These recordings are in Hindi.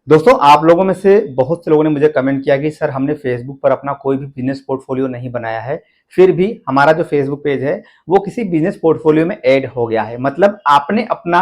दोस्तों, आप लोगों में से बहुत से लोगों ने मुझे कमेंट किया कि सर हमने फेसबुक पर अपना कोई भी बिजनेस पोर्टफोलियो नहीं बनाया है, फिर भी हमारा जो फेसबुक पेज है वो किसी बिजनेस पोर्टफोलियो में ऐड हो गया है। मतलब आपने अपना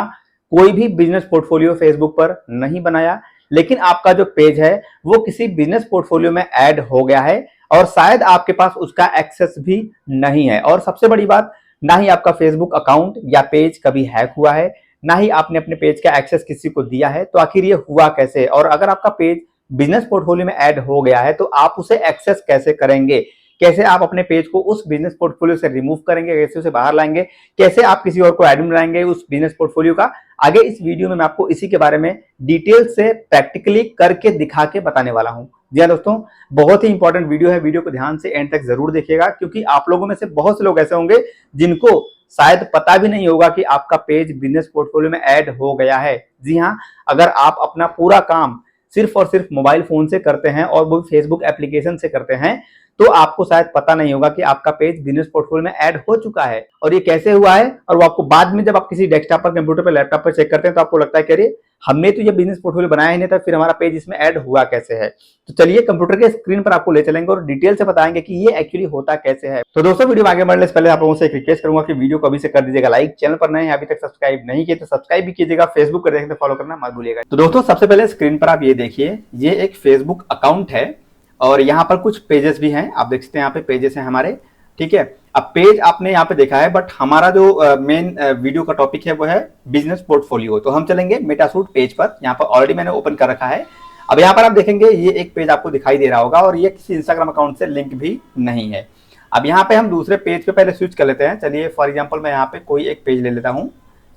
कोई भी बिजनेस पोर्टफोलियो फेसबुक पर नहीं बनाया, लेकिन आपका जो पेज है वो किसी बिजनेस पोर्टफोलियो में ऐड हो गया है और शायद आपके पास उसका एक्सेस भी नहीं है। और सबसे बड़ी बात, ना ही आपका फेसबुक अकाउंट या पेज कभी हैक हुआ है, ना ही आपने अपने पेज का एक्सेस किसी को दिया है। तो आखिर ये हुआ कैसे? और अगर आपका पेज बिजनेस पोर्टफोलियो में ऐड हो गया है तो आप उसे एक्सेस कैसे करेंगे? कैसे आप अपने पेज को उस बिजनेस पोर्टफोलियो से रिमूव करेंगे? कैसे उसे बाहर लाएंगे? कैसे आप किसी और को एडमिन बनाएंगे उस बिजनेस पोर्टफोलियो का? आगे इस वीडियो में मैं आपको इसी के बारे में डिटेल से प्रैक्टिकली करके दिखा के बताने वाला हूं। जी हाँ दोस्तों, बहुत ही इंपॉर्टेंट वीडियो है। वीडियो को ध्यान से एंड तक जरूर देखिएगा, क्योंकि आप लोगों में से बहुत से लोग ऐसे होंगे जिनको शायद पता भी नहीं होगा कि आपका पेज बिजनेस पोर्टफोलियो में ऐड हो गया है। जी हाँ, अगर आप अपना पूरा काम सिर्फ और सिर्फ मोबाइल फोन से करते हैं और वो फेसबुक एप्लीकेशन से करते हैं, तो आपको शायद पता नहीं होगा कि आपका पेज बिजनेस पोर्टफोलियो में ऐड हो चुका है। और ये कैसे हुआ है, और वो आपको बाद में जब आप किसी डेस्कटॉप पर, कंप्यूटर पर, लैपटॉप पर चेक करते हैं तो आपको लगता है कि अरे हमने तो ये बिजनेस पोर्टफोलियो बनाया ही नहीं था, फिर हमारा पेज इसमें ऐड हुआ कैसे है। तो चलिए कंप्यूटर के स्क्रीन पर आपको ले चलेंगे और डिटेल से बताएंगे कि ये एक्चुअली होता कैसे है। तो दोस्तों, वीडियो में आगे बढ़ने से पहले आप लोगों से एक रिक्वेस्ट करूंगा कि वीडियो को अभी से कर दीजिएगा लाइक। चैनल पर नए हैं, अभी तक सब्सक्राइब नहीं किए तो सब्सक्राइब भी कीजिएगा। फेसबुक पर देखें तो फॉलो करना मत भूलिएगा। तो दोस्तों, सबसे पहले स्क्रीन पर आप ये देखिए, ये एक फेसबुक अकाउंट है और यहाँ पर कुछ पेजेस भी हैं। आप देख सकते हैं यहाँ पे पेजेस हैं हमारे, ठीक है। अब पेज आपने यहाँ पे देखा है, बट हमारा जो मेन वीडियो का टॉपिक है वो है बिजनेस पोर्टफोलियो। तो हम चलेंगे मेटासूट पेज पर। यहाँ पर ऑलरेडी मैंने ओपन कर रखा है। अब यहाँ पर आप देखेंगे ये एक पेज आपको दिखाई दे रहा होगा और ये किसी इंस्टाग्राम अकाउंट से लिंक भी नहीं है। अब यहाँ पे हम दूसरे पेज पे पहले स्विच कर लेते हैं। चलिए फॉर एग्जाम्पल मैं यहाँ पे कोई एक पेज ले लेता हूँ।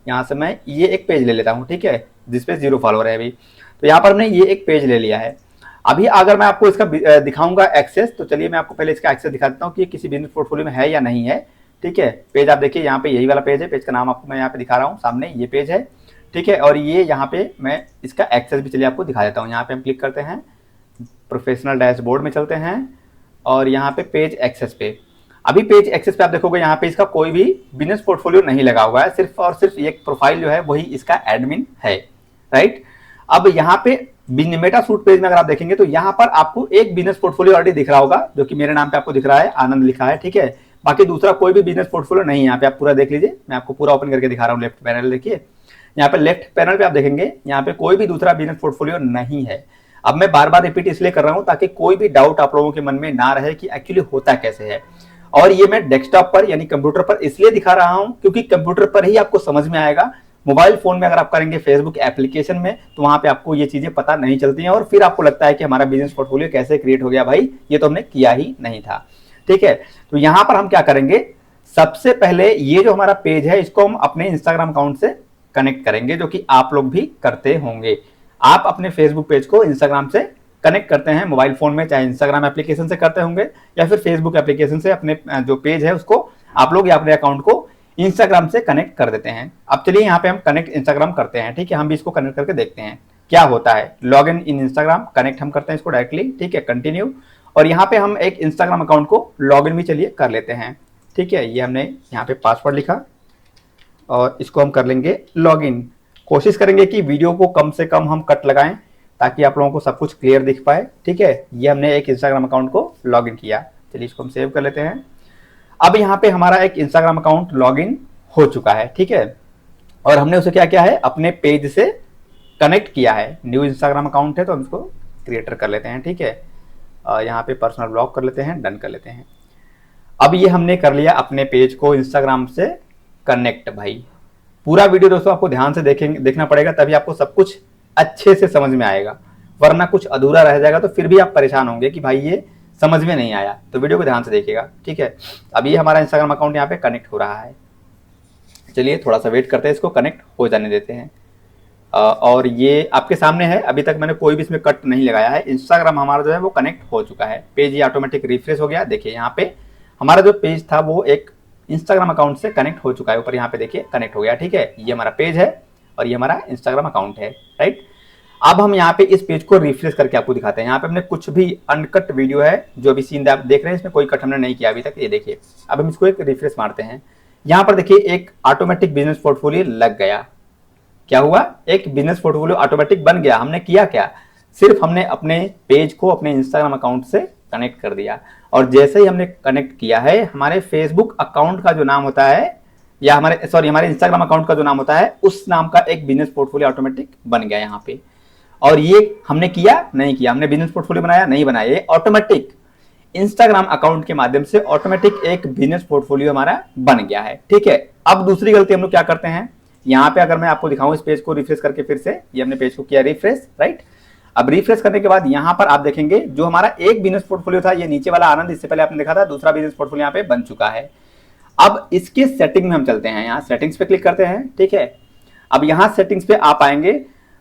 यहाँ से मैं ये एक पेज ले लेता हूँ, ठीक है, जिसपे 0 फॉलोअर है अभी। तो यहाँ पर हमने ये एक पेज ले लिया है। अभी अगर मैं आपको इसका दिखाऊंगा एक्सेस, तो चलिए मैं आपको पहले इसका एक्सेस दिखा देता हूँ कि किसी बिजनेस पोर्टफोलियो में है या नहीं है, ठीक है। पेज आप देखिए, यहाँ पे यही वाला पेज है। पेज का नाम आपको मैं यहाँ पे दिखा रहा हूँ, सामने ये पेज है, ठीक है। और ये यहाँ पे मैं इसका एक्सेस भी चलिए आपको दिखा देता हूँ। यहाँ पे हम क्लिक करते हैं, प्रोफेशनल डैशबोर्ड में चलते हैं और यहाँ पे पेज एक्सेस पे। अभी पेज एक्सेस पे आप देखोगे यहाँ पे इसका कोई भी बिजनेस पोर्टफोलियो नहीं लगा हुआ है, सिर्फ और सिर्फ एक प्रोफाइल जो है वही इसका एडमिन है, राइट। अब यहाँ पे मेटासूट पेज में अगर आप देखेंगे तो यहाँ पर आपको एक बिजनेस पोर्टफोलियो ऑलरेडी दिख रहा होगा, जो कि मेरे नाम पे आपको दिख रहा है, आनंद लिखा है, ठीक है। बाकी दूसरा कोई भी बिजनेस पोर्टफोलियो नहीं है यहाँ पे। आप पूरा देख लीजिए, मैं आपको पूरा ओपन करके दिखा रहा हूँ। लेफ्ट पैनल देखिए, यहाँ पे लेफ्ट पैनल पे आप देखेंगे यहाँ पे कोई भी दूसरा बिजनेस पोर्टफोलियो नहीं है। अब मैं बार बार रिपीट इसलिए कर रहा हूँ ताकि कोई भी डाउट आप लोगों के मन में ना रहे कि एक्चुअली होता कैसे है। और ये मैं डेस्कटॉप पर यानी कंप्यूटर पर इसलिए दिखा रहा हूँ क्योंकि कंप्यूटर पर ही आपको समझ में आएगा। मोबाइल फोन में अगर आप करेंगे फेसबुक एप्लीकेशन में तो वहां पे आपको ये चीजें पता नहीं चलती हैं और फिर आपको लगता है कि हमारा बिजनेस पोर्टफोलियो कैसे क्रिएट हो गया, भाई ये तो हमने किया ही नहीं था, ठीक है। तो यहां पर हम क्या करेंगे, सबसे पहले ये जो हमारा पेज है इसको हम अपने इंस्टाग्राम अकाउंट से कनेक्ट करेंगे, जो कि आप लोग भी करते होंगे। आप अपने फेसबुक पेज को इंस्टाग्राम से कनेक्ट करते हैं मोबाइल फोन में, चाहे इंस्टाग्राम एप्लीकेशन से करते होंगे या फिर फेसबुक एप्लीकेशन से अपने जो पेज है उसको आप लोग या अपने अकाउंट को इंस्टाग्राम से कनेक्ट कर देते हैं। अब चलिए यहाँ पे हम कनेक्ट इंस्टाग्राम करते हैं, ठीक है। हम भी इसको कनेक्ट करके देखते हैं क्या होता है। लॉग इन इंस्टाग्राम, कनेक्ट हम करते हैं इसको डायरेक्टली, ठीक है, कंटिन्यू। और यहाँ पे हम एक इंस्टाग्राम अकाउंट को लॉग इन भी चलिए कर लेते हैं, ठीक है। ये हमने यहाँ पे पासवर्ड लिखा और इसको हम कर लेंगे लॉग इन। कोशिश करेंगे कि वीडियो को कम से कम हम कट लगाएं ताकि आप लोगों को सब कुछ क्लियर दिख पाए, ठीक है। ये हमने एक इंस्टाग्राम अकाउंट को लॉग इन किया। चलिए इसको हम सेव कर लेते हैं। अब यहाँ पे हमारा एक इंस्टाग्राम अकाउंट लॉगिन हो चुका है, ठीक है। और हमने उसे क्या किया है, अपने पेज से कनेक्ट किया है। न्यू इंस्टाग्राम अकाउंट है तो हम इसको क्रिएटर कर लेते हैं, ठीक है। यहाँ पे पर्सनल ब्लॉक कर लेते हैं, डन कर लेते हैं। अब ये हमने कर लिया अपने पेज को इंस्टाग्राम से कनेक्ट। भाई पूरा वीडियो दोस्तों आपको ध्यान से देखना पड़ेगा, तभी आपको सब कुछ अच्छे से समझ में आएगा, वरना कुछ अधूरा रह जाएगा तो फिर भी आप परेशान होंगे कि भाई ये समझ में नहीं आया। तो वीडियो को ध्यान से देखिएगा, ठीक है। अब ये हमारा इंस्टाग्राम अकाउंट यहाँ पे कनेक्ट हो रहा है। चलिए थोड़ा सा वेट करते हैं, इसको कनेक्ट हो जाने देते हैं। और ये आपके सामने है, अभी तक मैंने कोई भी इसमें कट नहीं लगाया है। इंस्टाग्राम हमारा जो है वो कनेक्ट हो चुका है। पेज ये ऑटोमेटिक रिफ्रेश हो गया। देखिए यहाँ पे हमारा जो पेज था वो एक इंस्टाग्राम अकाउंट से कनेक्ट हो चुका है। ऊपर यहाँ पे देखिए कनेक्ट हो गया, ठीक है। ये हमारा पेज है और ये हमारा इंस्टाग्राम अकाउंट है, राइट। अब हम यहाँ पे इस पेज को रिफ्रेश करके आपको दिखाते हैं। यहाँ पे हमने कुछ भी अनकट वीडियो है, जो भी सीन आप देख रहे हैं इसमें कोई कट हमने नहीं किया अभी तक। ये देखिए, अब हम इसको एक रिफ्रेश मारते हैं। यहाँ पर देखिए एक ऑटोमेटिक बिजनेस पोर्टफोलियो लग गया। क्या हुआ, एक बिजनेस पोर्टफोलियो ऑटोमेटिक बन गया। हमने किया क्या, सिर्फ हमने अपने पेज को अपने इंस्टाग्राम अकाउंट से कनेक्ट कर दिया, और जैसे ही हमने कनेक्ट किया है, हमारे फेसबुक अकाउंट का जो नाम होता है, या हमारे इंस्टाग्राम अकाउंट का जो नाम होता है, उस नाम का एक बिजनेस पोर्टफोलियो ऑटोमेटिक बन गया यहाँ पे। और ये हमने किया नहीं किया, हमने बिजनेस पोर्टफोलियो बनाया नहीं बनाया, ये ऑटोमेटिक इंस्टाग्राम अकाउंट के माध्यम से ऑटोमेटिक एक बिजनेस पोर्टफोलियो हमारा बन गया है। ठीक है, अब दूसरी गलती हम लोग क्या करते हैं, यहाँ पे अगर मैं आपको दिखाऊं इस पेज को रिफ्रेश करके, फिर से ये हमने पेज को किया रिफ्रेश, राइट। अब रिफ्रेश करने के बाद यहाँ पर आप देखेंगे जो हमारा एक बिजनेस पोर्टफोलियो था, ये नीचे वाला आनंद, इससे पहले आपने देखा था, दूसरा बिजनेस पोर्टफोलियो यहाँ पे बन चुका है। अब इसके सेटिंग में हम चलते हैं, यहाँ सेटिंग्स पे क्लिक करते हैं। ठीक है, अब यहाँ सेटिंग्स पे आप आएंगे।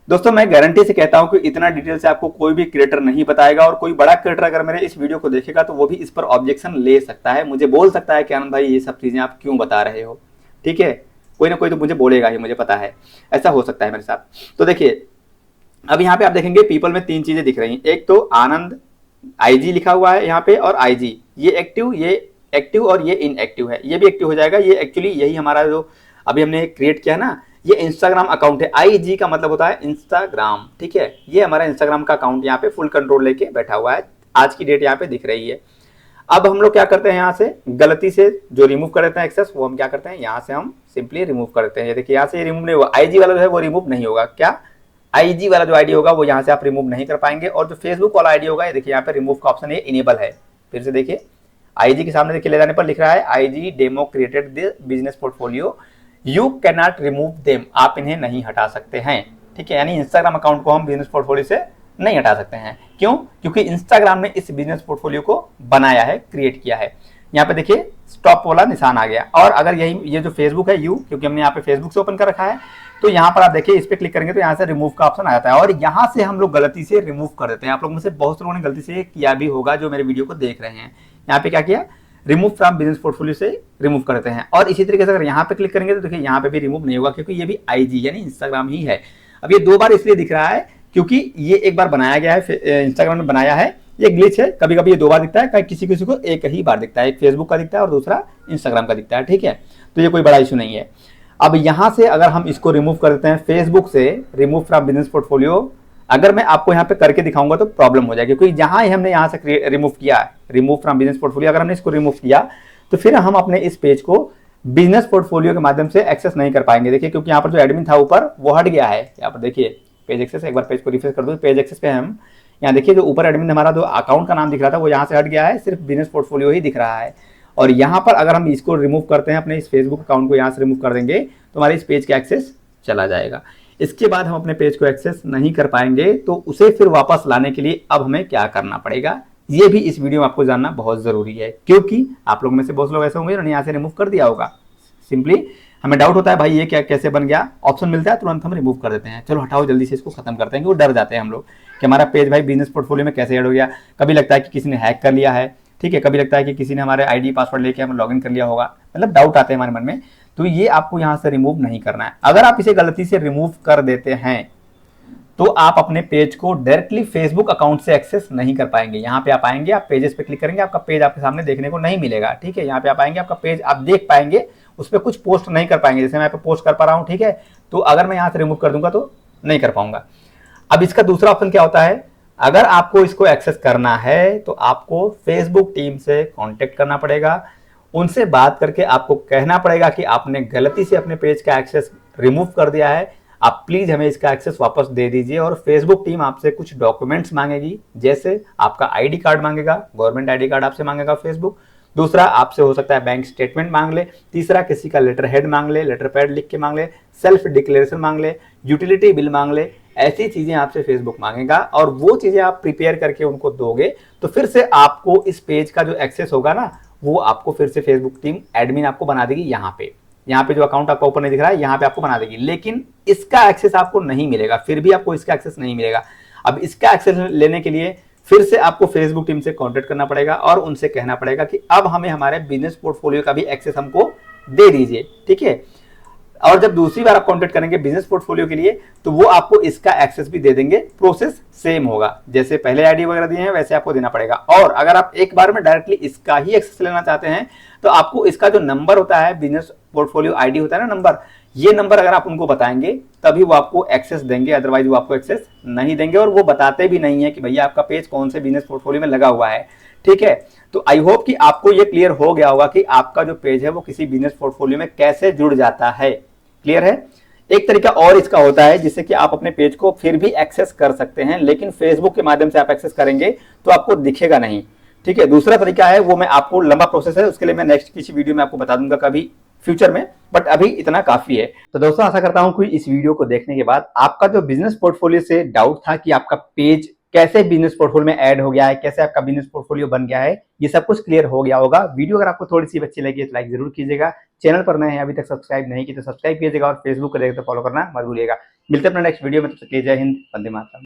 दोस्तों मैं गारंटी से कहता हूं कि इतना डिटेल से आपको कोई भी क्रिएटर नहीं बताएगा, और कोई बड़ा क्रिएटर अगर मेरे इस वीडियो को देखेगा तो वो भी इस पर ऑब्जेक्शन ले सकता है, मुझे बोल सकता है कि आनंद भाई ये सब चीजें आप क्यों बता रहे हो। ठीक है, कोई ना कोई तो मुझे बोलेगा ही, मुझे पता है, ऐसा हो सकता है मेरे साथ। तो देखिए अब यहाँ पे आप देखेंगे पीपल में 3 चीजें दिख रही हैं, एक तो आनंद IG लिखा हुआ है यहाँ पे, और IG ये एक्टिव और ये इनएक्टिव है, ये भी एक्टिव हो जाएगा। ये एक्चुअली यही हमारा जो अभी हमने क्रिएट किया ना, ये इंस्टाग्राम अकाउंट है। IG का मतलब होता है इंस्टाग्राम। ठीक है, ये हमारा इंस्टाग्राम का अकाउंट यहाँ पे फुल कंट्रोल लेके बैठा हुआ है, आज की डेट यहाँ पे दिख रही है। अब हम लोग क्या करते हैं, यहाँ से गलती से जो रिमूव कर देते हैं एक्सेस, वो हम क्या करते हैं, यहाँ से हम सिंपली रिमूव कर देते हैं। ये देखिए यहाँ से रिमूव नहीं हुआ, IG वाला जो है वो रिमूव नहीं होगा। क्या IG वाला जो आईडी होगा वो यहाँ से आप रिमूव नहीं कर पाएंगे, और जो फेसबुक वाला आईडी होगा, ये देखिए यहाँ पे रिमूव का ऑप्शन ये इनेबल है। फिर से देखिए IG के सामने देखिए ले जाने पर लिख रहा है IG demo created the business portfolio, you can not remove them, आप इन्हें नहीं हटा सकते हैं। ठीक है, यानी इंस्टाग्राम अकाउंट को हम बिजनेस पोर्टफोलियो से नहीं हटा सकते हैं। क्यों? क्योंकि इंस्टाग्राम ने इस बिजनेस पोर्टफोलियो को बनाया है, क्रिएट किया है। यहाँ पे देखिए स्टॉप वाला निशान आ गया, और अगर ये जो फेसबुक है क्योंकि हमने यहाँ पे फेसबुक से ओपन कर रखा है, तो यहाँ पर आप देखिए इस पे क्लिक करेंगे तो यहाँ से रिमूव का ऑप्शन आ जाता है, और यहाँ से हम लोग गलती से रिमूव कर देते हैं। आप लोगों में से बहुत से लोगों ने गलती से किया भी होगा जो मेरे वीडियो को देख रहे हैं। यहाँ पे क्या किया, रिमूव फ्रॉम बिजनेस पोर्टफोलियो से रिमूव कर देते हैं। और इसी तरीके से अगर यहाँ पे क्लिक करेंगे तो देखिए यहाँ पे भी रिमूव नहीं होगा, क्योंकि ये भी IG यानी इंस्टाग्राम ही है। अब ये 2 बार इसलिए दिख रहा है क्योंकि ये एक बार बनाया गया है, इंस्टाग्राम ने बनाया है, ये ग्लिच है। कभी कभी ये 2 बार दिखता है, किसी किसी को एक ही बार दिखता है, एक फेसबुक का दिखता है और दूसरा इंस्टाग्राम का दिखता है। ठीक है, तो ये कोई बड़ा इशू नहीं है। अब यहाँ से अगर हम इसको रिमूव कर देते हैं, फेसबुक से रिमूव फ्रॉम बिजनेस पोर्टफोलियो, अगर मैं आपको यहाँ पे करके दिखाऊंगा तो प्रॉब्लम हो जाएगी, क्योंकि जहां ही हमने यहाँ से रिमूव किया, रिमूव फ्रॉम बिजनेस पोर्टफोलियो, अगर हमने इसको रिमूव किया तो फिर हम अपने इस पेज को बिजनेस पोर्टफोलियो के माध्यम से एक्सेस नहीं कर पाएंगे। देखिए क्योंकि यहाँ पर जो एडमिन था ऊपर वो हट गया है। यहाँ पर देखिए पेज एक्सेस, एक बार पेज को रिफ्रेश कर दो, पेज एक्सेस पे हम यहाँ देखिए जो ऊपर एडमिन हमारा जो अकाउंट का नाम दिख रहा था वो यहाँ से हट गया है, सिर्फ बिजनेस पोर्टफोलियो ही दिख रहा है। और यहाँ पर अगर हम इसको रिमूव करते हैं, अपने इस फेसबुक अकाउंट को यहाँ से रिमूव कर देंगे तो हमारे इस पेज का एक्सेस चला जाएगा। इसके बाद हम अपने पेज को एक्सेस नहीं कर पाएंगे, तो उसे फिर वापस लाने के लिए अब हमें क्या करना पड़ेगा, ये भी इस वीडियो में आपको जानना बहुत जरूरी है। क्योंकि आप लोग में से बहुत लोग ऐसे होंगे जिन्होंने यहाँ से रिमूव कर दिया होगा। सिंपली हमें डाउट होता है भाई ये क्या कैसे बन गया, ऑप्शन मिलता है तुरंत हम रिमूव कर देते हैं, चलो हटाओ जल्दी से इसको खत्म करते हैं, कि वो डर जाते हैं हम लोग कि हमारा पेज भाई बिजनेस पोर्टफोलियो में कैसे ऐड हो गया। कभी लगता है कि किसी ने हैक कर लिया है, ठीक है, कभी लगता है कि किसी ने हमारे ID पासवर्ड लेके हमें लॉगिन कर लिया होगा, मतलब डाउट आते हैं हमारे मन में। तो ये आपको यहाँ से रिमूव नहीं करना है। अगर आप इसे गलती से रिमूव कर देते हैं तो आप अपने पेज को डायरेक्टली फेसबुक अकाउंट से एक्सेस नहीं कर पाएंगे। यहाँ पे आप आएंगे, आप पेजेस पे क्लिक करेंगे, आपका पेज आपके सामने देखने को नहीं मिलेगा। ठीक है, यहाँ पे आप आएंगे, आपका पेज आप देख पाएंगे, उस पर कुछ पोस्ट नहीं कर पाएंगे, जैसे मैं पे पोस्ट कर पा रहा हूँ। ठीक है, तो अगर मैं यहाँ से रिमूव कर दूंगा तो नहीं कर पाऊंगा। अब इसका दूसरा ऑप्शन क्या होता है, अगर आपको इसको एक्सेस करना है तो आपको फेसबुक टीम से कॉन्टेक्ट करना पड़ेगा, उनसे बात करके आपको कहना पड़ेगा कि आपने गलती से अपने पेज का एक्सेस रिमूव कर दिया है, आप प्लीज हमें इसका एक्सेस वापस दे दीजिए। और फेसबुक टीम आपसे कुछ डॉक्यूमेंट्स मांगेगी, जैसे आपका ID कार्ड मांगेगा, गवर्नमेंट ID कार्ड आपसे मांगेगा फेसबुक, दूसरा आपसे हो सकता है बैंक स्टेटमेंट मांग ले, तीसरा किसी का लेटर हेड मांग ले, लेटर पैड लिख के मांग ले, सेल्फ डिक्लेरेशन मांग ले, यूटिलिटी बिल मांग ले, ऐसी चीजें आपसे फेसबुक मांगेगा। और वो चीजें आप प्रिपेयर करके उनको दोगे तो फिर से आपको इस पेज का जो एक्सेस होगा ना, वो आपको फिर से फेसबुक टीम एडमिन आपको बना देगी। यहाँ पे जो अकाउंट आपका ऊपर नहीं दिख रहा है, यहाँ पे आपको बना देगी, लेकिन इसका एक्सेस आपको नहीं मिलेगा, फिर भी आपको इसका एक्सेस नहीं मिलेगा। अब इसका एक्सेस लेने के लिए फिर से आपको फेसबुक टीम से कांटेक्ट करना पड़ेगा और उनसे कहना पड़ेगा कि अब हमें हमारे बिजनेस पोर्टफोलियो का भी एक्सेस हमको दे दीजिए। ठीक है, और जब दूसरी बार आप कांटेक्ट करेंगे बिजनेस पोर्टफोलियो के लिए तो वो आपको इसका एक्सेस भी दे देंगे। प्रोसेस सेम होगा, जैसे पहले आईडी वगैरह दिए हैं वैसे आपको देना पड़ेगा। और अगर आप एक बार में डायरेक्टली इसका ही एक्सेस लेना चाहते हैं तो आपको इसका जो नंबर होता है, बिजनेस पोर्टफोलियो आईडी होता है ना नंबर, ये नंबर अगर आप उनको बताएंगे तभी वो आपको एक्सेस देंगे, अदरवाइज वो आपको एक्सेस नहीं देंगे। और वो बताते भी नहीं है कि भैया आपका पेज कौन से बिजनेस पोर्टफोलियो में लगा हुआ है। ठीक है, तो आई होप कि आपको ये क्लियर हो गया होगा कि आपका जो पेज है वो किसी बिजनेस पोर्टफोलियो में कैसे जुड़ जाता है। क्लियर है। एक तरीका और इसका होता है जिससे कि आप अपने पेज को फिर भी एक्सेस कर सकते हैं, लेकिन फेसबुक के माध्यम से आप एक्सेस करेंगे तो आपको दिखेगा नहीं। ठीक है, दूसरा तरीका है, वो मैं आपको लंबा प्रोसेस है, उसके लिए मैं नेक्स्ट किसी वीडियो में आपको बता दूंगा कभी फ्यूचर में, बट अभी इतना काफी है। तो दोस्तों आशा करता हूं कि इस वीडियो को देखने के बाद आपका जो बिजनेस पोर्टफोलियो से डाउट था कि आपका पेज कैसे बिजनेस पोर्टफोलियो में ऐड हो गया है, कैसे आपका बिजनेस पोर्टफोलियो बन गया है, ये सब कुछ क्लियर हो गया होगा। वीडियो अगर आपको थोड़ी सी अच्छी लगी है तो लाइक जरूर कीजिएगा। चैनल पर नए हैं अभी तक सब्सक्राइब नहीं किया तो सब्सक्राइब कीजिएगा और फेसबुक को देखें तो फॉलो करना मत भूलिएगा। मिलते हैं अपने नेक्स्ट वीडियो में, तब तक के लिए जय हिंद, वंदे मातरम।